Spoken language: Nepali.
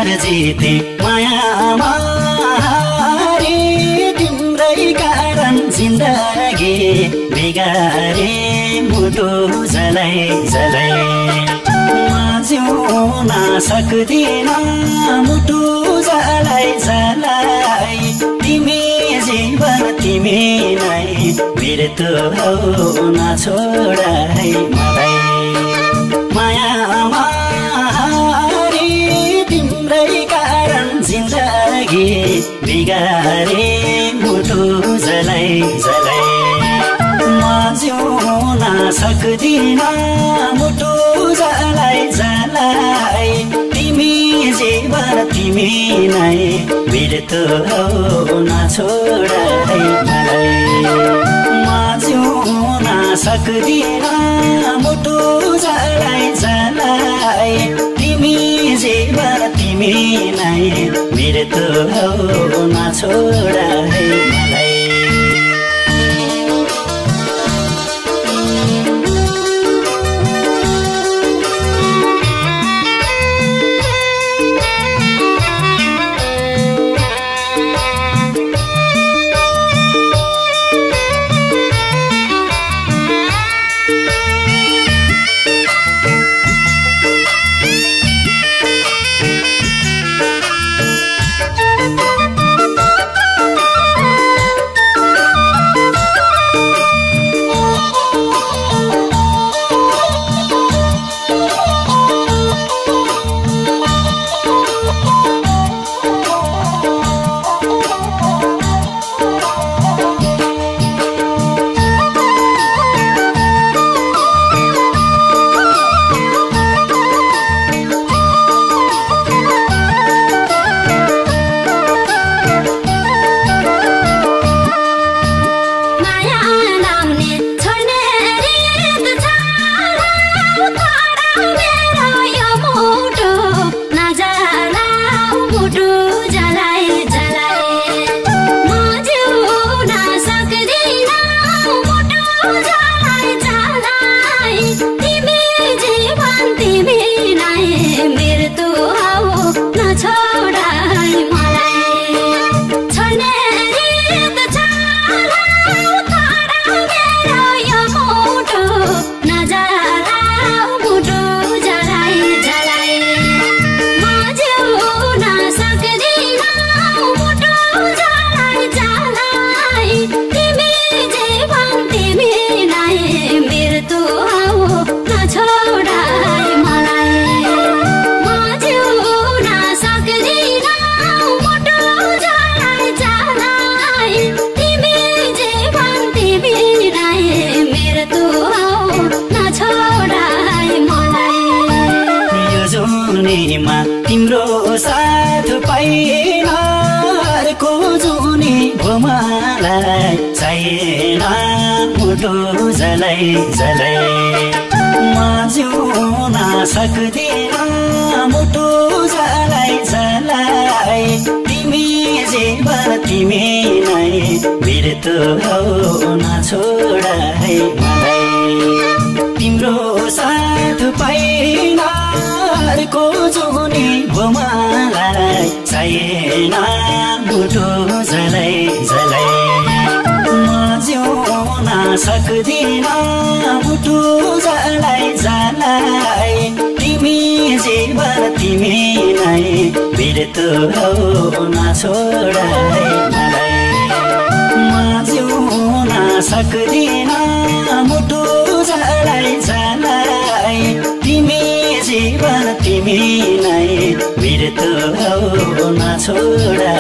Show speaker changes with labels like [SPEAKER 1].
[SPEAKER 1] हार जिते मायामा हारे तिम्रै कारण जिन्दगी बिगारे मुटु जलाई जलाई म जिउन सक्दिन मुटु जलाई जलाई तिमी जीवन तिमी नै मृत्यु हौ नछोडाई मलाई मायामा हारे तिम्रै कारण जिन्दगी बिगारे मुटु जलाई जलाई म जिउन सक्दिन मुटु जलाई जलाई तिमी जीवन तिमी नै मृत्यु हौ नछोडाई मलाई म जिउन सक्दिन मुटु जलाई जलाई तिमी जीवन तिमी नै मृत्यु हौ नछोडाई मलाई तिम्रो साथ पाइन अर्को जुनी मलाई छैन मुटु जलाई जलाई म जिउन सक्दिन मुटु जलाई जलाई तिमी जीवन तिमी नै मृत्यु हौ नछोडाई मलाई तिम्रो साथ पाइन अर्को जुनी मलाई छैन मुटु जलाई जलाई म जिउन सक्दिन मुटु जलाई जलाई तिमी जीवन तिमी नै मृत्यु हौ नछोडाई मलाई म जिउन सक्दिन मुटु जलाई जलाई तिमी जीवन तिमी नै मृत्यु हौ नछोडाई